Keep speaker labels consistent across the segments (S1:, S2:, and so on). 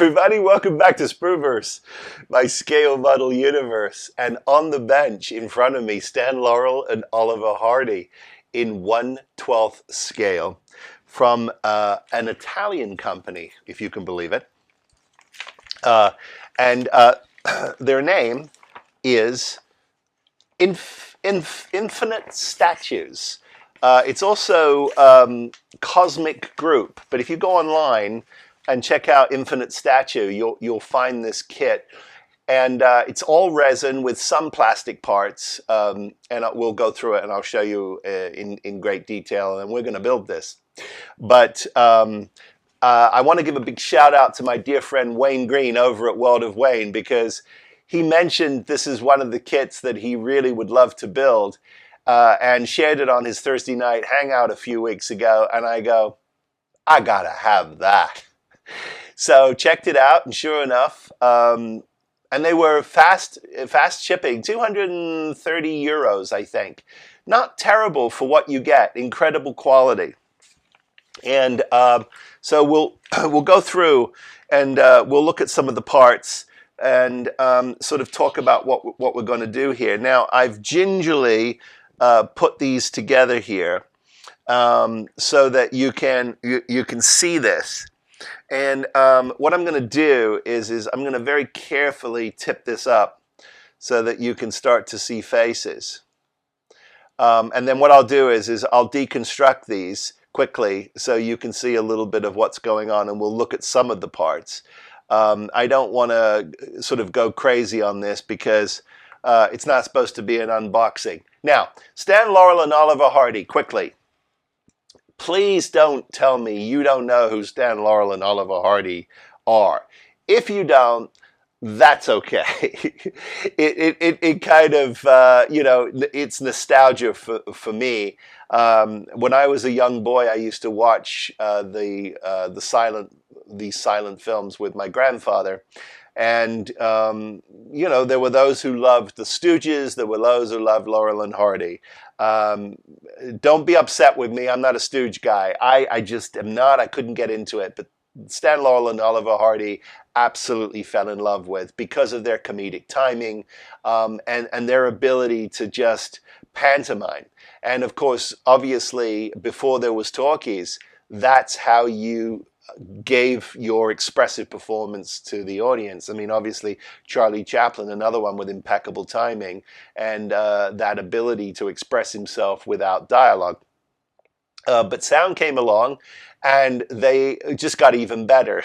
S1: everybody, welcome back to Sprueverse, my scale model universe. And on the bench in front of me, stand Laurel and Oliver Hardy in 1/12 scale from an Italian company, if you can believe it. And their name is Infinite Statues. It's also Cosmic Group, but if you go online and check out Infinite Statue, you'll find this kit, and it's all resin with some plastic parts, and we'll go through it and I'll show you in great detail, and we're going to build this. But I want to give a big shout out to my dear friend Wayne Green over at World of Wayne, because he mentioned this is one of the kits that he really would love to build, and shared it on his Thursday night hangout a few weeks ago, and I go, I gotta have that. So checked it out, and sure enough, and they were fast shipping, 230 euros, I think. Not terrible for what you get, incredible quality. And so we'll go through and we'll look at some of the parts and sort of talk about what we're going to do here. Now, I've gingerly put these together here so that you can see this. And what I'm going to do is I'm going to very carefully tip this up so that you can start to see faces. And then what I'll do is I'll deconstruct these quickly so you can see a little bit of what's going on, and we'll look at some of the parts. I don't want to sort of go crazy on this because it's not supposed to be an unboxing. Now, Stan Laurel and Oliver Hardy, quickly. Please don't tell me you don't know who Stan Laurel and Oliver Hardy are. If you don't, that's okay. it kind of, you know, it's nostalgia for me. When I was a young boy, I used to watch these silent films with my grandfather. And, you know, there were those who loved the Stooges. There were those who loved Laurel and Hardy. Don't be upset with me. I'm not a Stooge guy. I just am not. I couldn't get into it. But Stan Laurel and Oliver Hardy absolutely fell in love with because of their comedic timing and their ability to just pantomime. And, of course, obviously, before there was talkies, that's how you gave your expressive performance to the audience. I mean, obviously, Charlie Chaplin, another one with impeccable timing and that ability to express himself without dialogue. But sound came along, and they just got even better.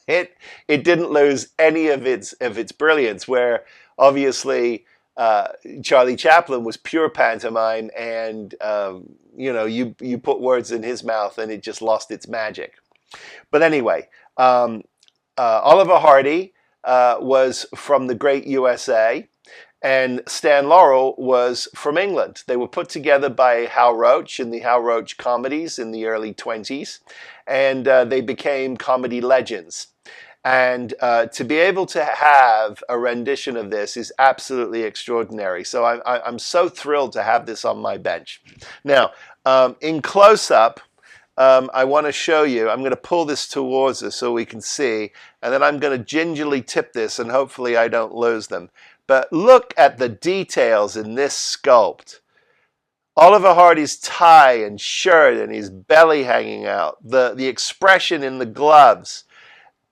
S1: It didn't lose any of its brilliance, where obviously Charlie Chaplin was pure pantomime, and you know, you put words in his mouth and it just lost its magic. But anyway, Oliver Hardy was from the great USA, and Stan Laurel was from England. They were put together by Hal Roach in the Hal Roach comedies in the early 20s, and they became comedy legends. And to be able to have a rendition of this is absolutely extraordinary. So I'm so thrilled to have this on my bench. Now, in close-up, I want to show you, I'm going to pull this towards us so we can see, and then I'm going to gingerly tip this, and hopefully I don't lose them. But look at the details in this sculpt. Oliver Hardy's tie and shirt and his belly hanging out, the expression in the gloves,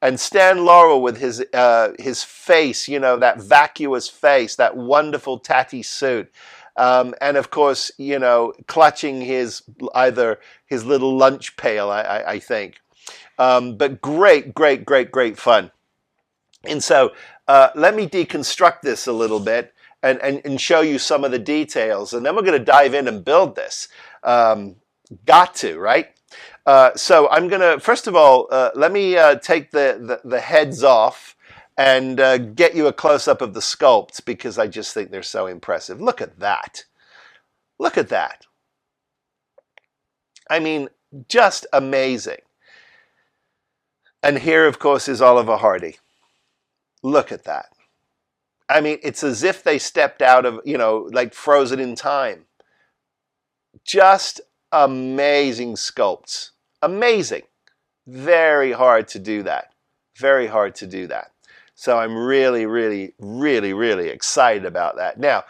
S1: and Stan Laurel with his face, you know, that vacuous face, that wonderful tatty suit. And of course, you know, clutching either his little lunch pail, I think. But great fun. And so let me deconstruct this a little bit and show you some of the details. And then we're going to dive in and build this. Got to, right? So I'm going to, first of all, let me take the heads off and get you a close-up of the sculpts, because I just think they're so impressive. Look at that. Look at that. I mean, just amazing. And here, of course, is Oliver Hardy. Look at that. I mean, it's as if they stepped out of, you know, like frozen in time. Just amazing sculpts. Amazing. Very hard to do that. Very hard to do that. So I'm really, really, really, really excited about that. Now,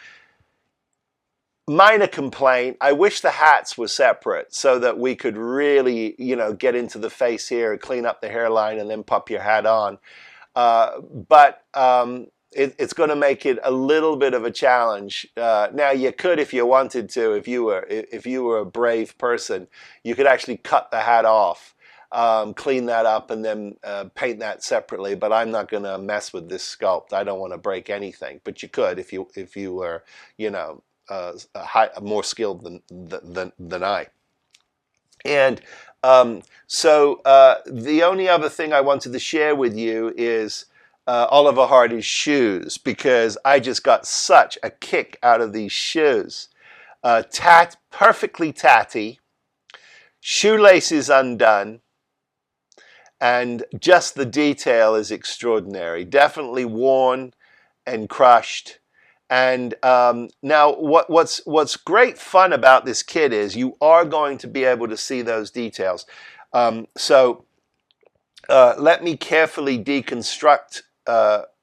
S1: minor complaint, I wish the hats were separate so that we could really, you know, get into the face here, clean up the hairline, and then pop your hat on. It's going to make it a little bit of a challenge. Now, you could, if you wanted to, if you were a brave person, you could actually cut the hat off, clean that up, and then paint that separately. But I'm not going to mess with this sculpt. I don't want to break anything. But you could if you were, you know, more skilled than I. And the only other thing I wanted to share with you is Oliver Hardy's shoes, because I just got such a kick out of these shoes. Perfectly tatty, shoelaces undone, and just the detail is extraordinary. Definitely worn and crushed. And now what's great fun about this kit is you are going to be able to see those details. Let me carefully deconstruct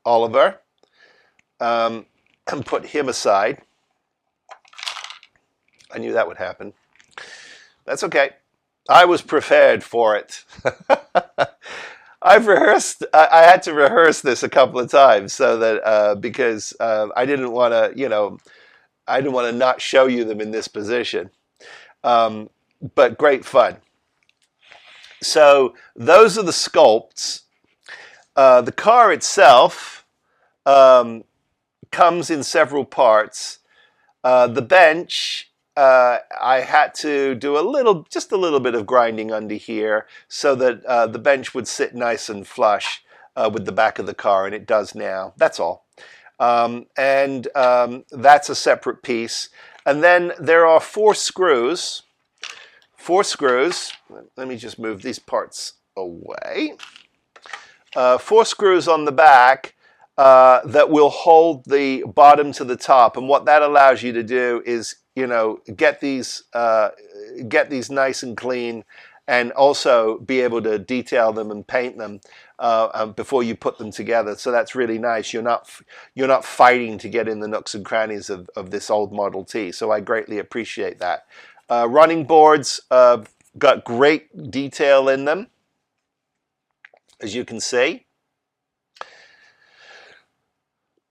S1: Oliver and put him aside. I knew that would happen. That's okay. I was prepared for it. I've rehearsed. I had to rehearse this a couple of times so that because I didn't want to, you know, I didn't want to not show you them in this position. But great fun. So those are the sculpts. The car itself comes in several parts. The bench. I had to do just a little bit of grinding under here so that the bench would sit nice and flush with the back of the car, and it does now. That's all. That's a separate piece. And then there are 4 screws. 4 screws. Let me just move these parts away. 4 screws on the back that will hold the bottom to the top. And what that allows you to do is, you know, get these nice and clean, and also be able to detail them and paint them before you put them together. So that's really nice. You're not fighting to get in the nooks and crannies of this old Model T. So I greatly appreciate that. Running boards got great detail in them, as you can see.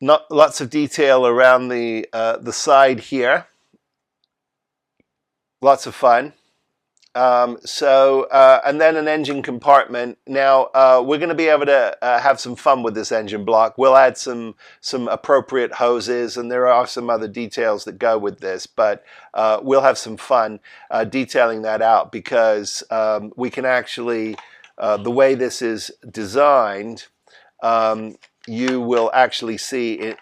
S1: Not lots of detail around the side here. Lots of fun. And then an engine compartment. Now, we're going to be able to have some fun with this engine block. We'll add some appropriate hoses, and there are some other details that go with this, but we'll have some fun detailing that out, because we can actually, the way this is designed, you will actually see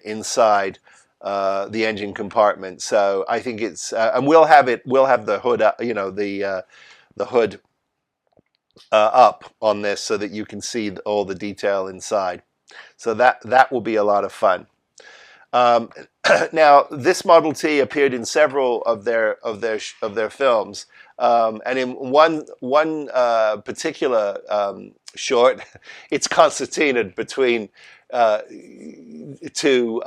S1: inside the engine compartment. So I think it's and we'll have the hood up, you know, the hood up on this so that you can see all the detail inside. So that will be a lot of fun. Now, this Model T appeared in several of their films, and in one particular short, it's concertinaed between two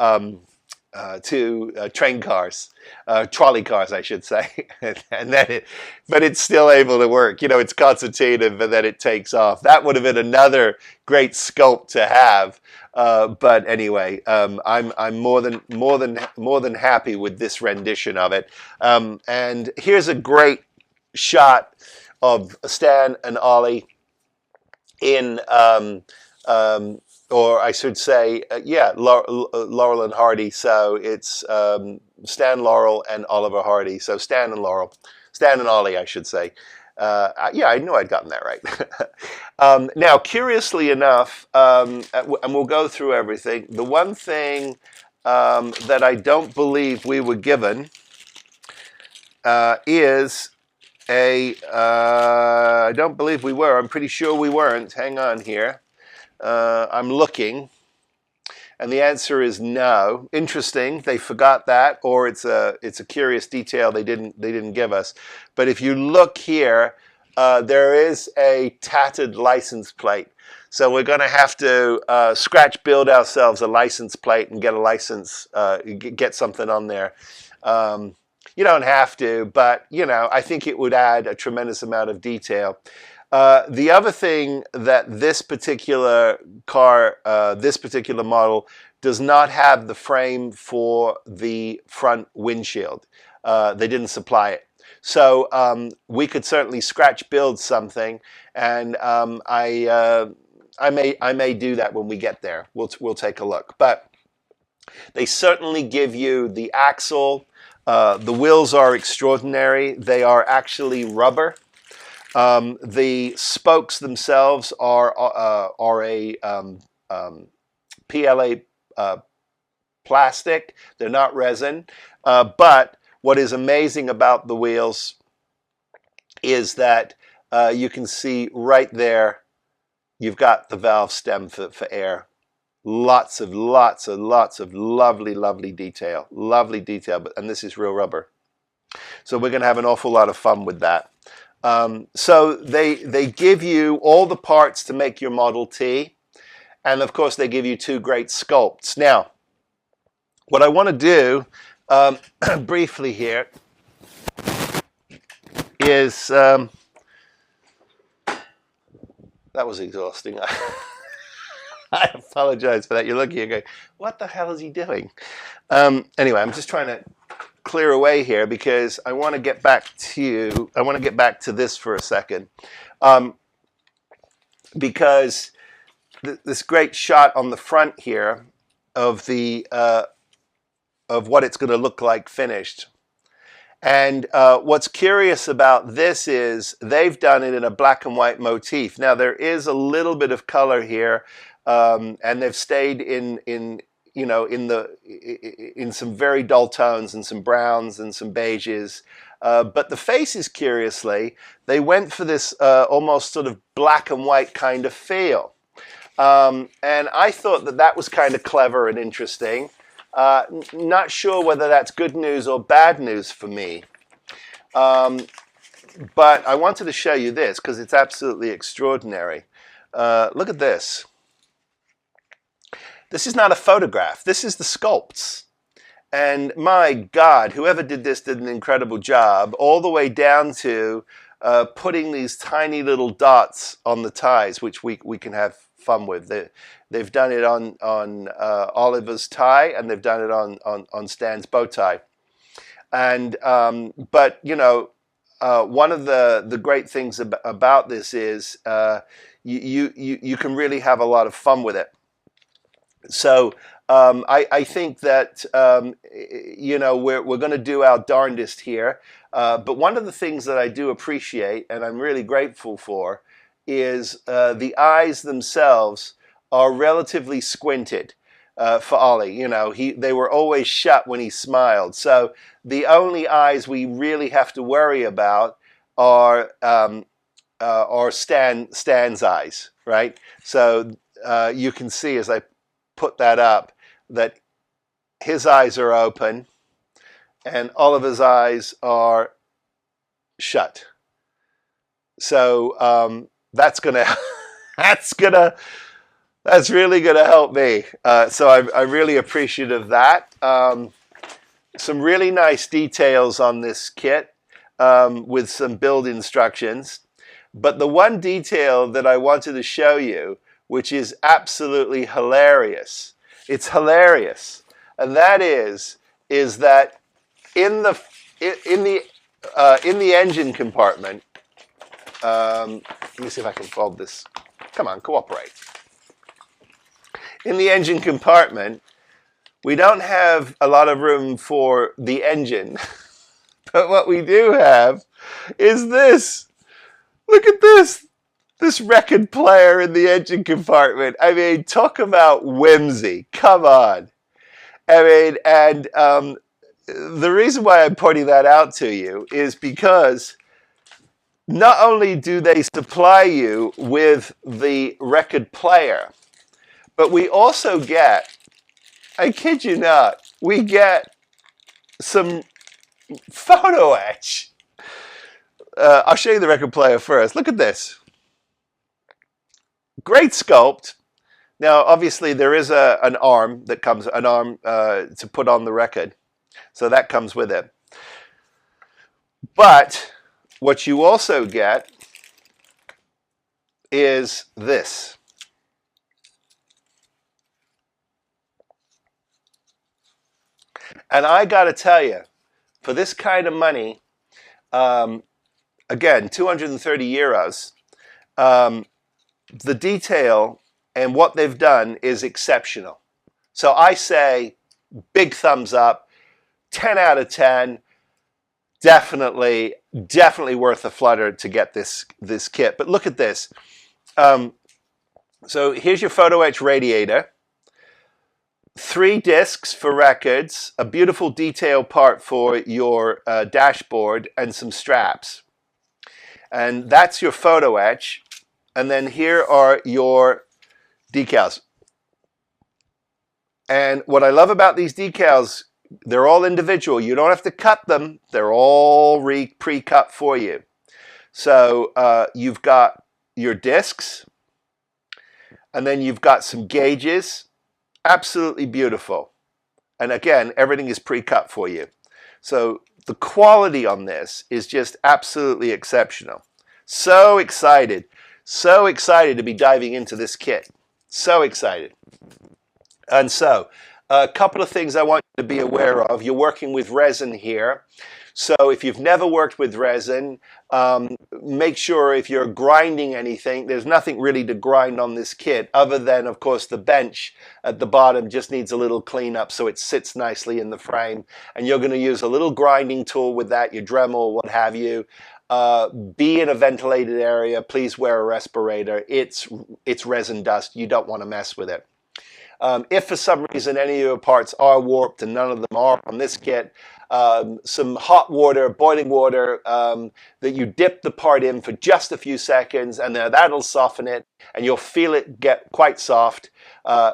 S1: train cars, trolley cars, I should say, but it's still able to work. You know, it's concertinaed, but then it takes off. That would have been another great sculpt to have. But anyway, I'm more than happy with this rendition of it. And here's a great shot of Stan and Ollie in, or I should say, Laurel and Hardy. So it's Stan Laurel and Oliver Hardy. So Stan and Ollie, I should say. Yeah, I knew I'd gotten that right. Now, curiously enough, and we'll go through everything, the one thing that I don't believe we were given is I don't believe we were. I'm pretty sure we weren't. Hang on here. I'm looking, and the answer is no. Interesting, they forgot that, or it's a curious detail they didn't give us. But if you look here, there is a tattered license plate. So we're going to have to scratch build ourselves a license plate and get a license, get something on there. You don't have to, but you know, I think it would add a tremendous amount of detail. The other thing that this particular car, this particular model, does not have the frame for the front windshield. They didn't supply it. So we could certainly scratch build something, and I may do that when we get there. We'll take a look. But they certainly give you the axle. The wheels are extraordinary. They are actually rubber. The spokes themselves are a PLA plastic. They're not resin. But what is amazing about the wheels is that you can see right there, you've got the valve stem for air. Lots of lovely detail. Lovely detail, and this is real rubber. So we're going to have an awful lot of fun with that. So they give you all the parts to make your Model T. And of course, they give you two great sculpts. Now, what I want to do briefly here is, that was exhausting. I apologize for that. You're looking and going, what the hell is he doing? Anyway, I'm just trying to clear away here because I want to get back to this for a second. Because this great shot on the front here of the of what it's going to look like finished. And what's curious about this is they've done it in a black and white motif. Now there is a little bit of color here, and they've stayed in some very dull tones and some browns and some beiges. But the faces, curiously, they went for this almost sort of black and white kind of feel. And I thought that was kind of clever and interesting. Not sure whether that's good news or bad news for me. But I wanted to show you this because it's absolutely extraordinary. Look at this. This is not a photograph. This is the Sculpts. And my God, whoever did this did an incredible job, all the way down to putting these tiny little dots on the ties, which we can have fun with. They've done it on Oliver's tie, and they've done it on Stan's bow tie. And but you know, one of the great things about this is you can really have a lot of fun with it. So I think that you know, we're going to do our darndest here. But one of the things that I do appreciate, and I'm really grateful for, is the eyes themselves are relatively squinted for Ollie. You know, they were always shut when he smiled. So the only eyes we really have to worry about are Stan's eyes, right? So you can see as I put that up that his eyes are open and Oliver's eyes are shut. So that's really gonna help me. So I'm really appreciative of that. Some really nice details on this kit with some build instructions. But the one detail that I wanted to show you, which is absolutely hilarious. It's hilarious, and that is that in the engine compartment. Let me see if I can fold this. Come on, cooperate. In the engine compartment, we don't have a lot of room for the engine, but what we do have is this. Look at this. This record player in the engine compartment. I mean, talk about whimsy. Come on. I mean, and the reason why I'm pointing that out to you is because not only do they supply you with the record player, but we also get, I kid you not, we get some photo etch. I'll show you the record player first. Look at this. Great sculpt. Now, obviously, there is an arm that comes, an arm to put on the record. So that comes with it. But what you also get is this. And I got to tell you, for this kind of money, again, 230 euros, the detail and what they've done is exceptional. So I say big thumbs up, 10 out of 10. Definitely worth a flutter to get this kit. But look at this. So here's your photo etch radiator. 3 discs for records, a beautiful detail part for your dashboard, and some straps. And that's your photo etch. And then here are your decals. And what I love about these decals, they're all individual. You don't have to cut them. They're all pre-cut for you. So you've got your discs, and then you've got some gauges. Absolutely beautiful. And again, everything is pre-cut for you. So the quality on this is just absolutely exceptional. So excited to be diving into this kit. So excited. And so, a couple of things I want you to be aware of. You're working with resin here. So if you've never worked with resin, make sure if you're grinding anything, there's nothing really to grind on this kit other than, of course, the bench at the bottom just needs a little cleanup so it sits nicely in the frame. And you're going to use a little grinding tool with that, your Dremel, what have you. Be in a ventilated area. Please wear a respirator. It's resin dust. You don't want to mess with it. If for some reason any of your parts are warped and none of them are on this kit, some hot water, boiling water, that you dip the part in for just a few seconds, and then that'll soften it, and you'll feel it get quite soft.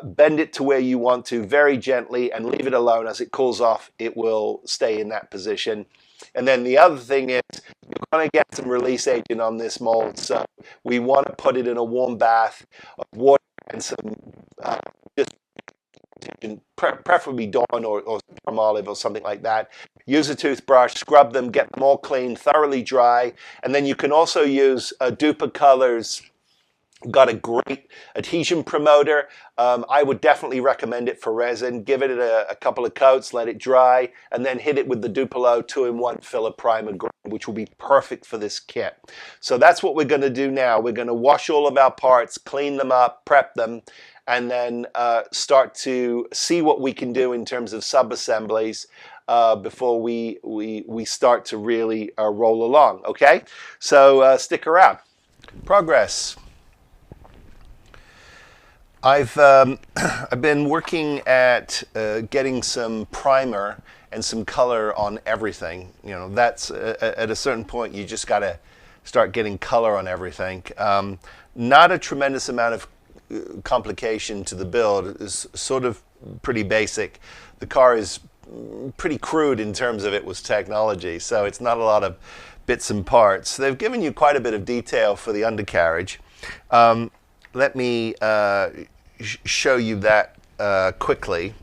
S1: Bend it to where you want to very gently and leave it alone. As it cools off, it will stay in that position. And then the other thing is you're going to get some release agent on this mold, so we want to put it in a warm bath of water and some just preferably Dawn or Palmolive or something like that. Use a toothbrush, scrub them, get them all clean, thoroughly dry, and then you can also use Duper Colors. Got a great adhesion promoter. I would definitely recommend it for resin. Give it a couple of coats, let it dry, and then hit it with the Duplo 2-in-1 filler primer, which will be perfect for this kit. So that's what we're going to do now. We're going to wash all of our parts, clean them up, prep them, and then start to see what we can do in terms of sub-assemblies before we start to really roll along. Okay? So stick around. Progress. I've been working at getting some primer and some color on everything. You know, that's at a certain point you just got to start getting color on everything. Not a tremendous amount of complication to the build. It's sort of pretty basic. The car is pretty crude in terms of its technology, so it's not a lot of bits and parts. They've given you quite a bit of detail for the undercarriage. Let me show you that quickly.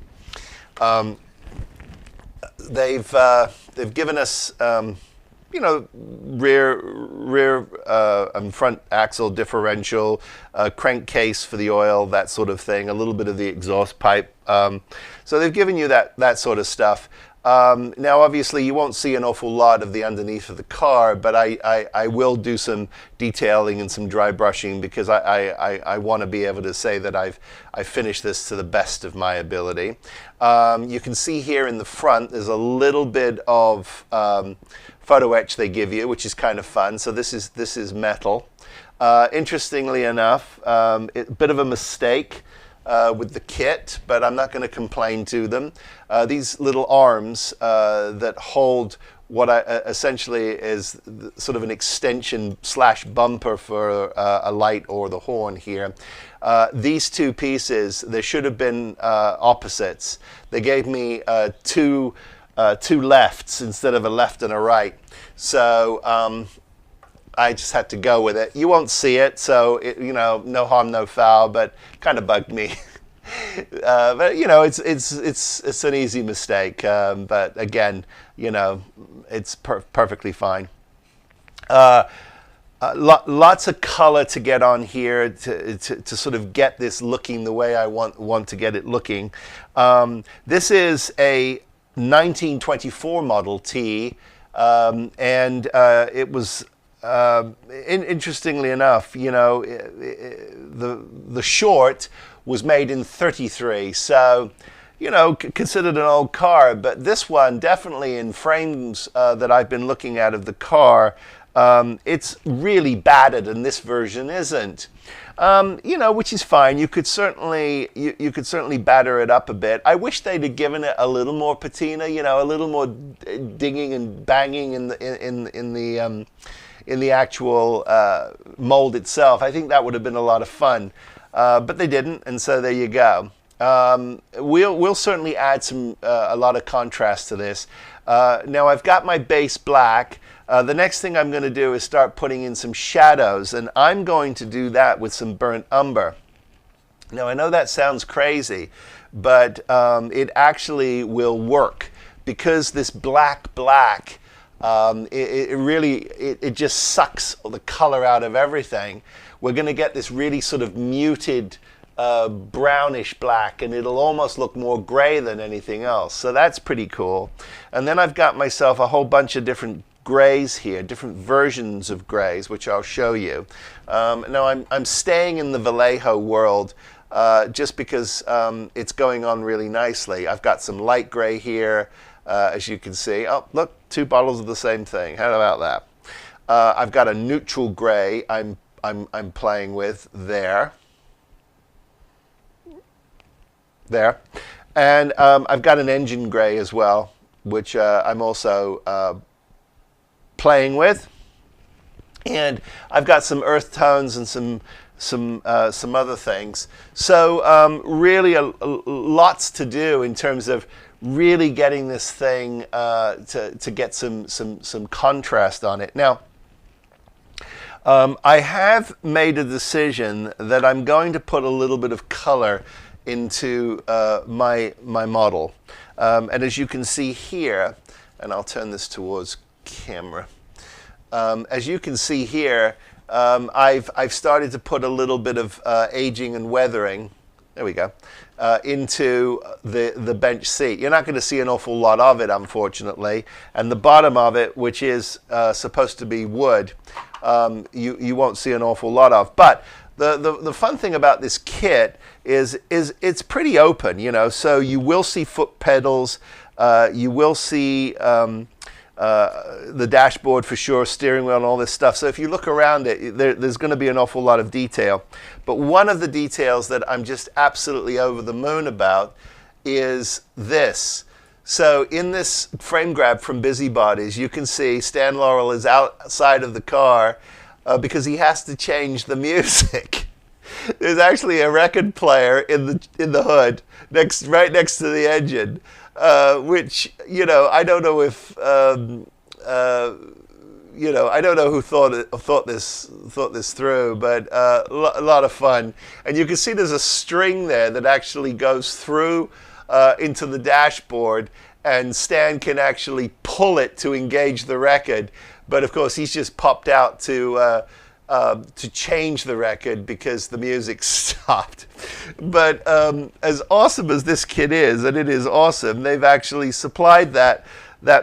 S1: They've given us, you know, rear and front axle differential, crankcase for the oil, that sort of thing. A little bit of the exhaust pipe. So they've given you that sort of stuff. Now, obviously, you won't see an awful lot of the underneath of the car, but I will do some detailing and some dry brushing because I want to be able to say that I've finished this to the best of my ability. You can see here in the front, there's a little bit of photo etch they give you, which is kind of fun. So this is metal. Interestingly enough, a bit of a mistake with the kit, but I'm not going to complain to them. These little arms that hold what essentially is sort of an extension / bumper for a light or the horn here. These two pieces, there should have been opposites. They gave me two lefts instead of a left and a right. So I just had to go with it. You won't see it, so you know, no harm, no foul. But kind of bugged me. But you know, it's an easy mistake. But again, you know, it's perfectly fine. Lots of color to get on here to sort of get this looking the way I want to get it looking. This is a 1924 Model T, and it was interestingly enough, you know, the short was made in 33, so you know, considered an old car. But this one, definitely in frames that I've been looking at of the car, it's really battered, and this version isn't. You know, which is fine. You could certainly you could certainly batter it up a bit. I wish they'd have given it a little more patina. You know, a little more dinging and banging in the actual mold itself. I think that would have been a lot of fun, but they didn't, and so there you go. We'll certainly add a lot of contrast to this. Now I've got my base black. The next thing I'm going to do is start putting in some shadows, and I'm going to do that with some burnt umber. Now I know that sounds crazy, but it actually will work, because this black it just sucks the color out of everything. We're going to get this really sort of muted brownish black, and it'll almost look more gray than anything else. So that's pretty cool. And then I've got myself a whole bunch of different grays here, different versions of grays, which I'll show you. Now I'm staying in the Vallejo world just because it's going on really nicely. I've got some light gray here, as you can see. Oh, look, 2 bottles of the same thing. How about that? I've got a neutral gray I'm playing with there. And I've got an engine gray as well, which I'm also playing with, and I've got some earth tones and some other things. So really lots to do in terms of really getting this thing to get some contrast on it. Now I have made a decision that I'm going to put a little bit of color into my model, and as you can see here, and I'll turn this towards camera. As you can see here, I've started to put a little bit of aging and weathering. There we go. Into the bench seat. You're not going to see an awful lot of it, unfortunately, and the bottom of it, which is supposed to be wood, you won't see an awful lot of. But the fun thing about this kit is it's pretty open, you know. So you will see foot pedals, you will see the dashboard for sure, steering wheel and all this stuff. So if you look around it, there's going to be an awful lot of detail. But one of the details that I'm just absolutely over the moon about is this. So in this frame grab from Busybodies, you can see Stan Laurel is outside of the car because he has to change the music. There's actually a record player in the hood right next to the engine. Which, you know, I don't know if you know, I don't know who thought this through, but a lot of fun. And you can see there's a string there that actually goes through into the dashboard, and Stan can actually pull it to engage the record. But of course, he's just popped out to change the record because the music stopped. But as awesome as this kit is, and it is awesome, they've actually supplied that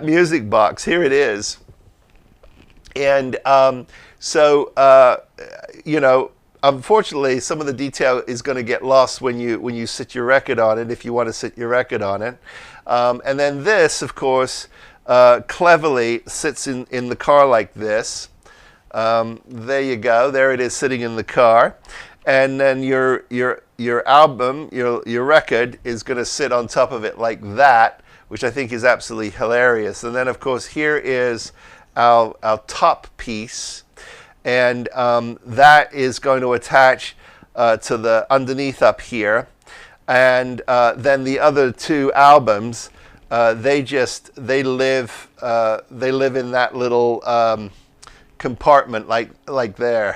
S1: music box. Here it is. And so, you know, unfortunately, some of the detail is going to get lost when you sit your record on it, if you want to sit your record on it. And then this, of course, cleverly sits in the car like this. There you go. There it is, sitting in the car, and then your album, your record, is going to sit on top of it like that, which I think is absolutely hilarious. And then, of course, here is our top piece, and that is going to attach to the underneath up here, and then the other 2 albums, they live in that little compartment like there.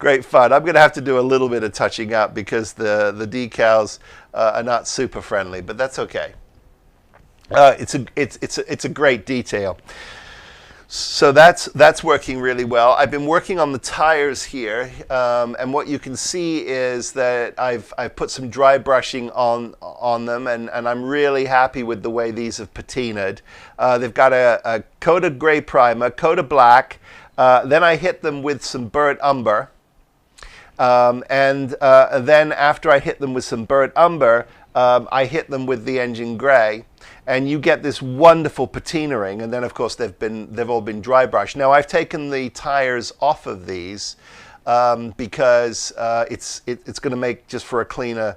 S1: Great fun. I'm going to have to do a little bit of touching up because the decals are not super friendly, but that's okay. It's a great detail. So that's working really well. I've been working on the tires here, and what you can see is that I've put some dry brushing on them, and I'm really happy with the way these have patinaed. They've got a coat of gray primer, coat of black. Then I hit them with some burnt umber, and then after I hit them with some burnt umber, I hit them with the engine gray. And you get this wonderful patinaing, and then of course they've all been dry brushed. Now I've taken the tires off of these because it's going to make just for a cleaner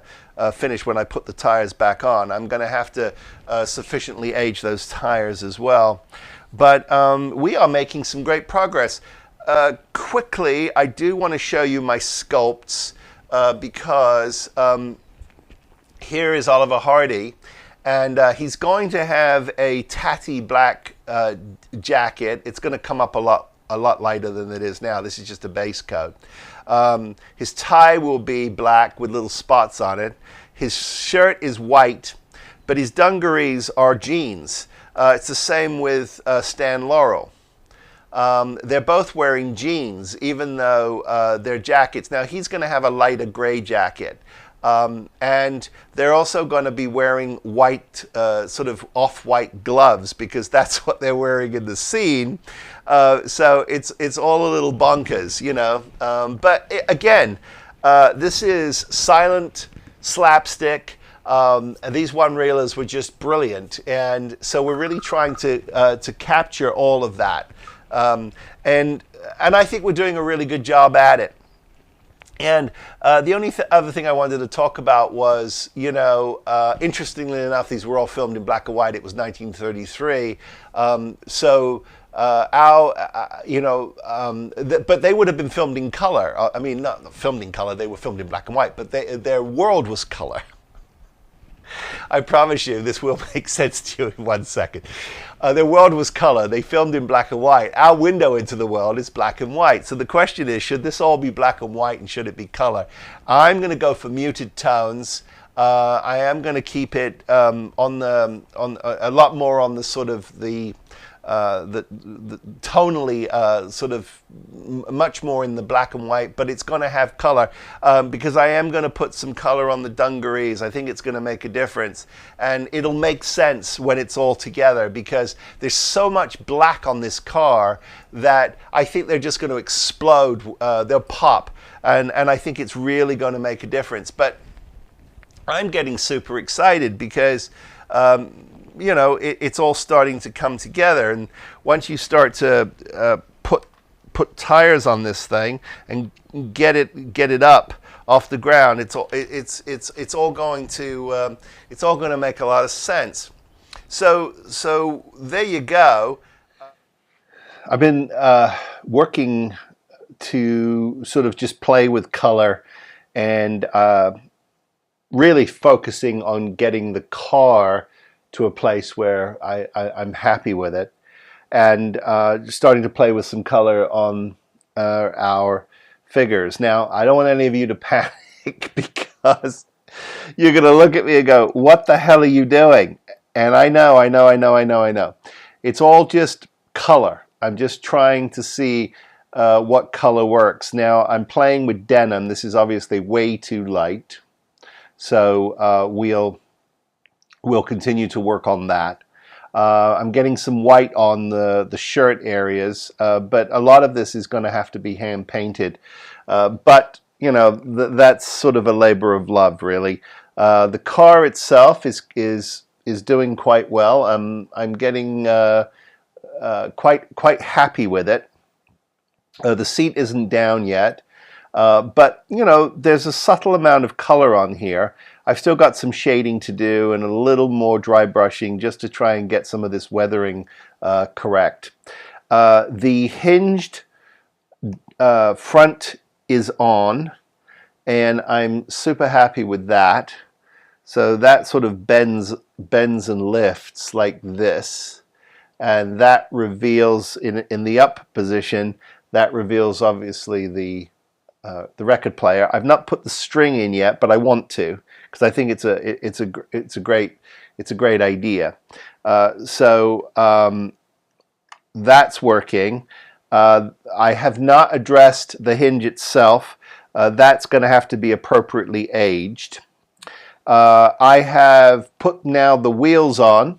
S1: finish when I put the tires back on. I'm going to have to sufficiently age those tires as well. But we are making some great progress. Quickly, I do want to show you my sculpts because here is Oliver Hardy. And he's going to have a tatty black jacket. It's going to come up a lot lighter than it is now. This is just a base coat. His tie will be black with little spots on it. His shirt is white, but his dungarees are jeans. It's the same with Stan Laurel. They're both wearing jeans, even though they're jackets. Now he's going to have a lighter gray jacket. And they're also going to be wearing white, sort of off-white gloves because that's what they're wearing in the scene. So it's all a little bonkers, you know. But again, this is silent slapstick. These one-reelers were just brilliant, and so we're really trying to capture all of that. And I think we're doing a really good job at it. And the only other thing I wanted to talk about was, you know, interestingly enough, these were all filmed in black and white. It was 1933. But they would have been filmed in color. I mean, not filmed in color. They were filmed in black and white, but their world was color. I promise you, this will make sense to you in 1 second. Their world was color. They filmed in black and white. Our window into the world is black and white. So the question is, should this all be black and white and should it be color? I'm going to go for muted tones. I am going to keep it a lot more on the sort of the tonally sort of much more in the black and white, but it's going to have color because I am going to put some color on the dungarees. I think it's going to make a difference, and it'll make sense when it's all together because there's so much black on this car that I think they're just going to explode. They'll pop, and I think it's really going to make a difference. But I'm getting super excited because you know, it's all starting to come together, and once you start to put tires on this thing and get it up off the ground, it's all going to make a lot of sense. So there you go. I've been working to sort of just play with color and really focusing on getting the car to a place where I'm happy with it, and starting to play with some color on our figures. Now, I don't want any of you to panic because you're going to look at me and go, what the hell are you doing? And I know. It's all just color. I'm just trying to see what color works. Now, I'm playing with denim. This is obviously way too light, so we'll continue to work on that. I'm getting some white on the shirt areas, but a lot of this is going to have to be hand painted. But you know, that's sort of a labor of love, really. The car itself is doing quite well. I'm getting quite happy with it. The seat isn't down yet, but you know, there's a subtle amount of color on here. I've still got some shading to do and a little more dry brushing just to try and get some of this weathering correct. The hinged front is on, and I'm super happy with that. So that sort of bends and lifts like this. and that reveals in the up position, that reveals obviously the record player. I've not put the string in yet, but I want to because I think it's a great idea. That's working. I have not addressed the hinge itself. That's going to have to be appropriately aged. I have put now the wheels on,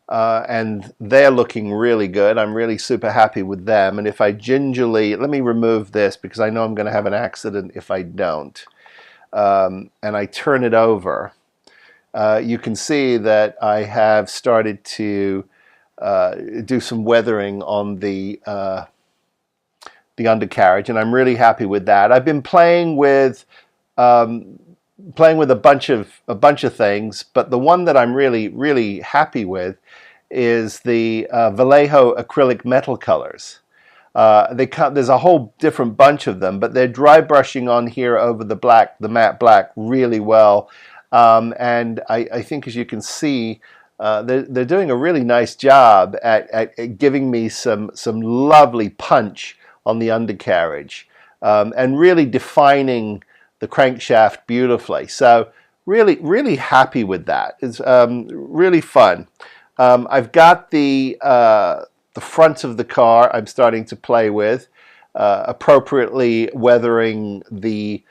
S1: and they're looking really good. I'm really super happy with them. And if I gingerly, let me remove this because I know I'm going to have an accident if I don't. And I turn it over. You can see that I have started to do some weathering on the undercarriage, and I'm really happy with that. I've been playing with a bunch of things, but the one that I'm really happy with is the Vallejo acrylic metal colors. There's a whole different bunch of them, but they're dry brushing on here over the black, the matte black, really well. And I think, as you can see, they're doing a really nice job at giving me some lovely punch on the undercarriage, and really defining the crankshaft beautifully. So really happy with that. It's really fun. I've got the front of the car I'm starting to play with, appropriately weathering the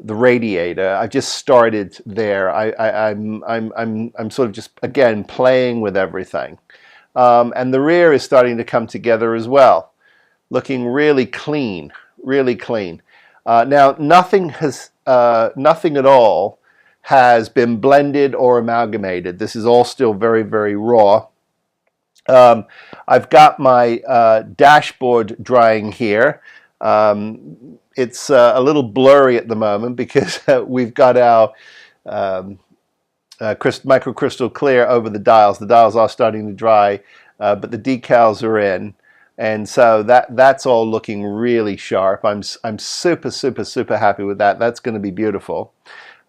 S1: radiator. I've just started there. I'm sort of just again playing with everything, and the rear is starting to come together as well, looking really clean, really clean. Now nothing at all has been blended or amalgamated. This is all still very raw. I've got my dashboard drying here. It's a little blurry at the moment because we've got our microcrystal clear over the dials. The dials are starting to dry, but the decals are in, and so that's all looking really sharp. I'm super happy with that. That's going to be beautiful.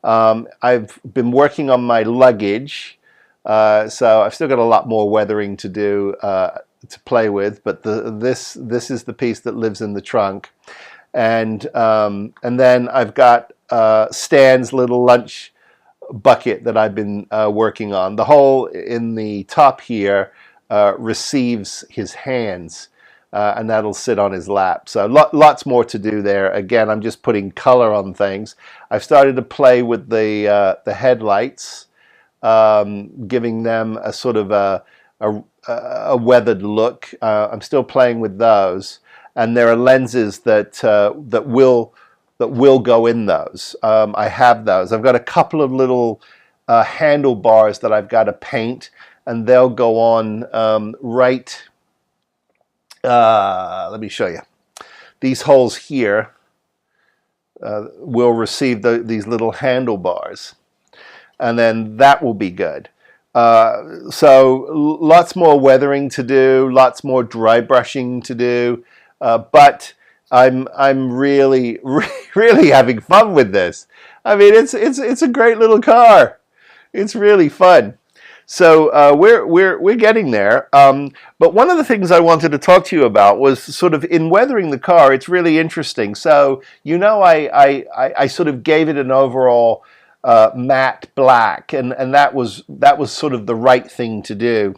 S1: I've been working on my luggage, so I've still got a lot more weathering to do to play with, but this is the piece that lives in the trunk. And then I've got Stan's little lunch bucket that I've been working on. The hole in the top here receives his hands, and that'll sit on his lap. So lots more to do there. Again, I'm just putting color on things. I've started to play with the headlights, giving them a sort of a weathered look. I'm still playing with those. And there are lenses that will go in those. I have those. I've got a couple of little handlebars that I've got to paint, and they'll go on right. Let me show you. These holes here will receive these little handlebars, and then that will be good. So lots more weathering to do, lots more dry brushing to do. But I'm really having fun with this. I mean, it's a great little car. It's really fun. So we're getting there. But one of the things I wanted to talk to you about was sort of in weathering the car. It's really interesting. So I sort of gave it an overall matte black, and that was sort of the right thing to do.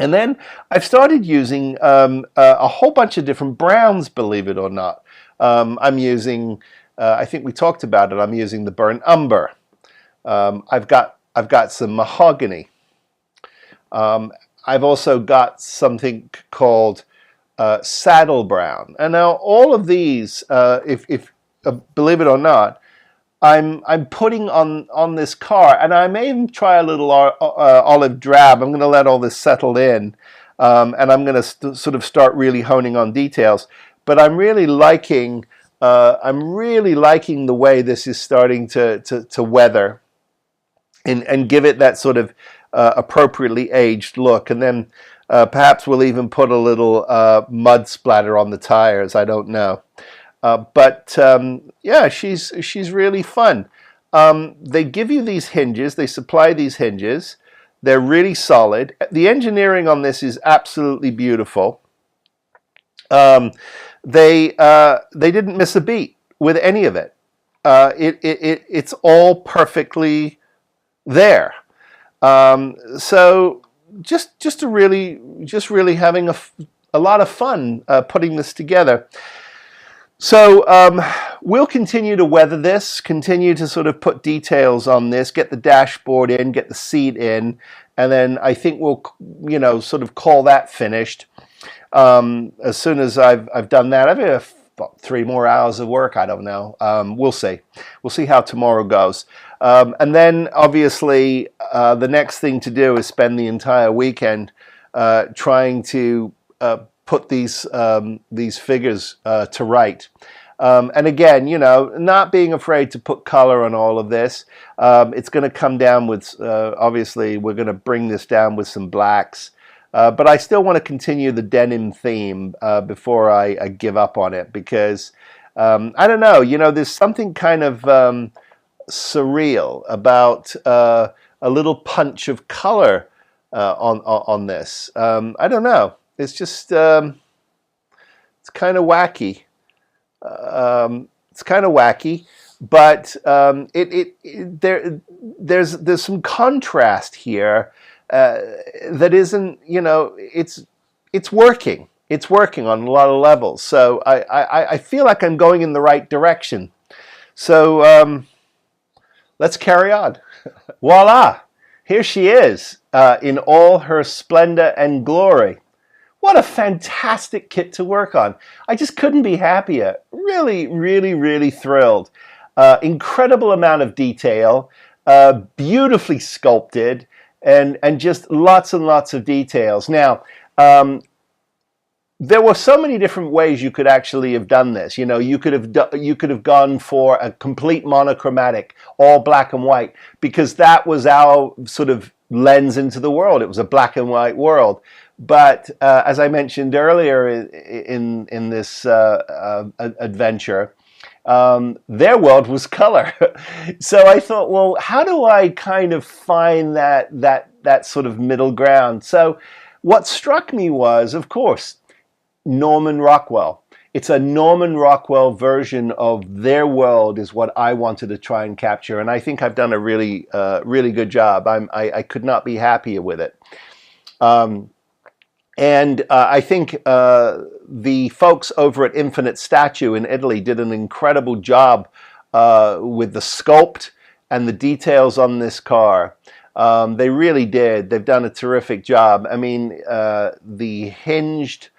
S1: And then I've started using a whole bunch of different browns, believe it or not. I'm using, I think we talked about it, I'm using the burnt umber. I've got some mahogany. I've also got something called saddle brown. And now all of these, if believe it or not, I'm putting on this car, and I may even try a little olive drab. I'm going to let all this settle in, and I'm going to sort of start really honing on details. But I'm really liking the way this is starting to weather, and give it that sort of appropriately aged look. And then perhaps we'll even put a little mud splatter on the tires. I don't know. Yeah, she's really fun. They give you these hinges. They supply these hinges. They're really solid. The engineering on this is absolutely beautiful. They didn't miss a beat with any of it. It's all perfectly there. So just really having a lot of fun putting this together. So we'll continue to weather this, continue to sort of put details on this, get the dashboard in, get the seat in, and then I think we'll, sort of call that finished. As soon as I've done that, I've got about 3 more hours of work. I don't know. We'll see. We'll see how tomorrow goes. And then obviously the next thing to do is spend the entire weekend trying to put these figures to right. And again, not being afraid to put color on all of this. It's going to come down with, obviously, we're going to bring this down with some blacks. But I still want to continue the denim theme before I give up on it, because I don't know, there's something kind of surreal about a little punch of color on this. I don't know. It's just it's kind of wacky. It's kind of wacky, but there's some contrast here. That isn't, it's working. It's working on a lot of levels. So I feel like I'm going in the right direction. So let's carry on. Voila! Here she is in all her splendor and glory. What a fantastic kit to work on. I just couldn't be happier. Really, really, really thrilled. Incredible amount of detail, beautifully sculpted, and just lots and lots of details. Now, there were so many different ways you could actually have done this. You could have gone for a complete monochromatic, all black and white, because that was our sort of lens into the world. It was a black and white world. But as I mentioned earlier in this adventure, their world was color. So I thought, well, how do I kind of find that sort of middle ground? So what struck me was, of course, Norman Rockwell. It's a Norman Rockwell version of their world is what I wanted to try and capture. And I think I've done a really, really good job. I could not be happier with it. And I think the folks over at Infinite Statue in Italy did an incredible job with the sculpt and the details on this car. They really did. They've done a terrific job. I mean, the hinged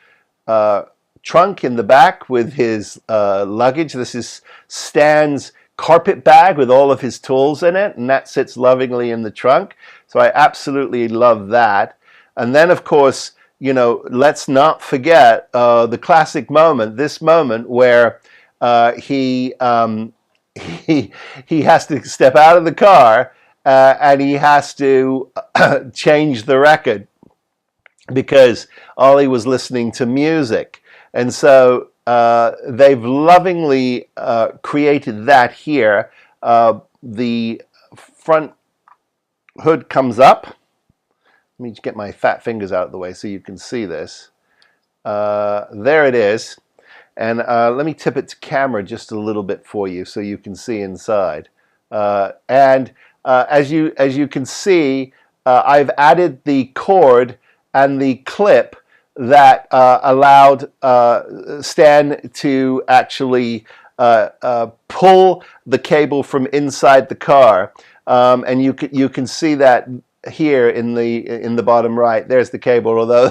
S1: trunk in the back with his luggage. This is Stan's carpet bag with all of his tools in it, and that sits lovingly in the trunk. So I absolutely love that. And then, of course, let's not forget the classic moment, this moment where he has to step out of the car and he has to change the record because Ollie was listening to music. And so they've lovingly created that here. The front hood comes up. Let me get my fat fingers out of the way so you can see this. There it is. And let me tip it to camera just a little bit for you so you can see inside. And as you can see, I've added the cord and the clip that allowed Stan to actually pull the cable from inside the car. And you can see that here in the bottom right. There's the cable, although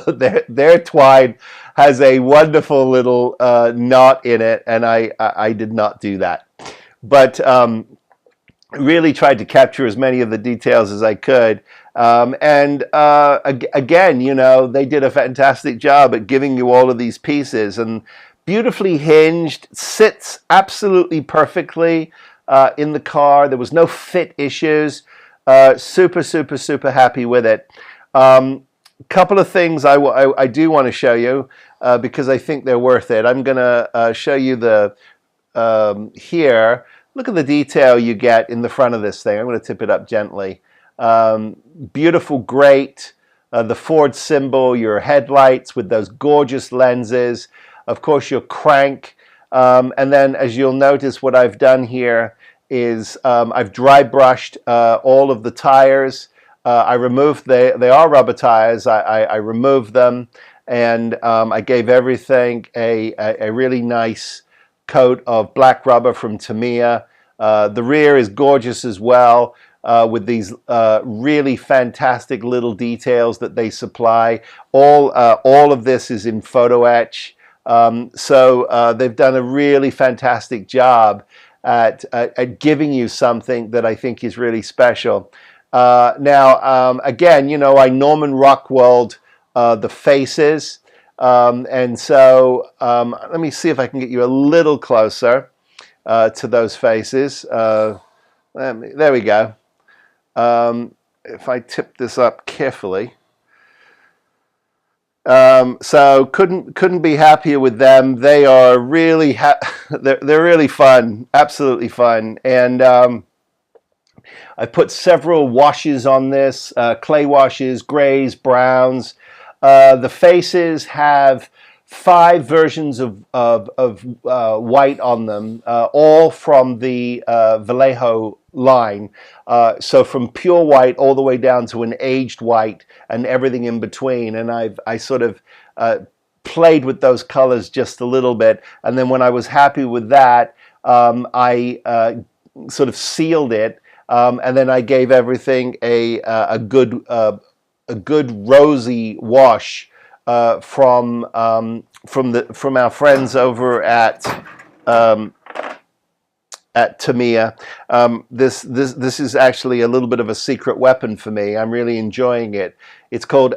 S1: their twine has a wonderful little knot in it, and I did not do that. But really tried to capture as many of the details as I could. And again, they did a fantastic job at giving you all of these pieces, and beautifully hinged, sits absolutely perfectly in the car. There was no fit issues. Super, super, super happy with it. Couple of things I do want to show you because I think they're worth it. I'm going to show you the here. Look at the detail you get in the front of this thing. I'm going to tip it up gently. beautiful grate, the Ford symbol, your headlights with those gorgeous lenses, of course your crank, and then as you'll notice what I've done here is I've dry brushed all of the tires. I removed, they are rubber tires, I removed them, and I gave everything a really nice coat of black rubber from Tamiya. The rear is gorgeous as well, with these really fantastic little details that they supply. All of this is in photo etch, so they've done a really fantastic job at giving you something that I think is really special. Now, again, you know, I Norman Rockwelled the faces, and so let me see if I can get you a little closer to those faces. There we go. If I tip this up carefully. So couldn't be happier with them. They are really they're really fun, absolutely fun, and I put several washes on this, clay washes, grays, browns. The faces have 5 versions of white on them, all from the Vallejo line. So from pure white all the way down to an aged white and everything in between. And I sort of played with those colors just a little bit. And then when I was happy with that, I sort of sealed it. And then I gave everything a good rosy wash from our friends over at Tamiya. This is actually a little bit of a secret weapon for me. I'm really enjoying it. It's called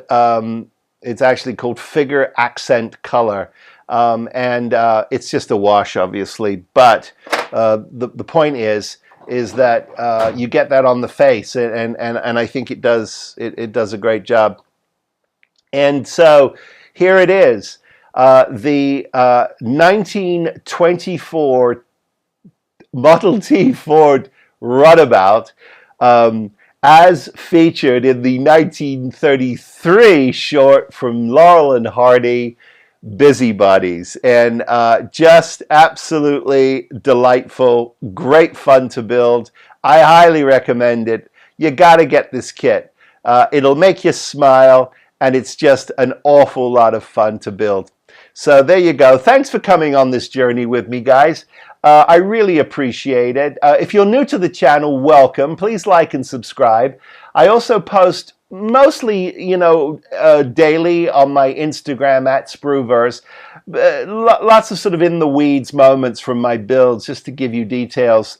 S1: it's actually called Figure Accent Color, and it's just a wash, obviously. But the point is that you get that on the face, and I think it does a great job. And so here it is, the 1924 Model T Ford Runabout, as featured in the 1933 short from Laurel and Hardy, Busybodies, and just absolutely delightful, great fun to build. I highly recommend it. You got to get this kit. It'll make you smile, and it's just an awful lot of fun to build. So there you go. Thanks for coming on this journey with me, guys. I really appreciate it. If you're new to the channel, welcome. Please like and subscribe. I also post mostly, you know, daily on my Instagram at Sprueverse. Lots of sort of in the weeds moments from my builds, just to give you details.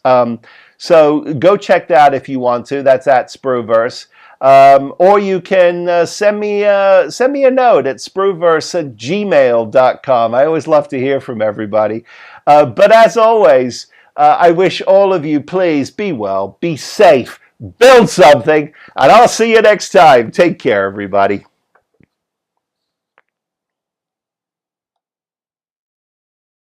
S1: So go check that out if you want to. That's at Sprueverse. Or you can send me a note at sprueverse@gmail.com. I always love to hear from everybody. But as always, I wish all of you, please be well, be safe, build something, and I'll see you next time. Take care, everybody.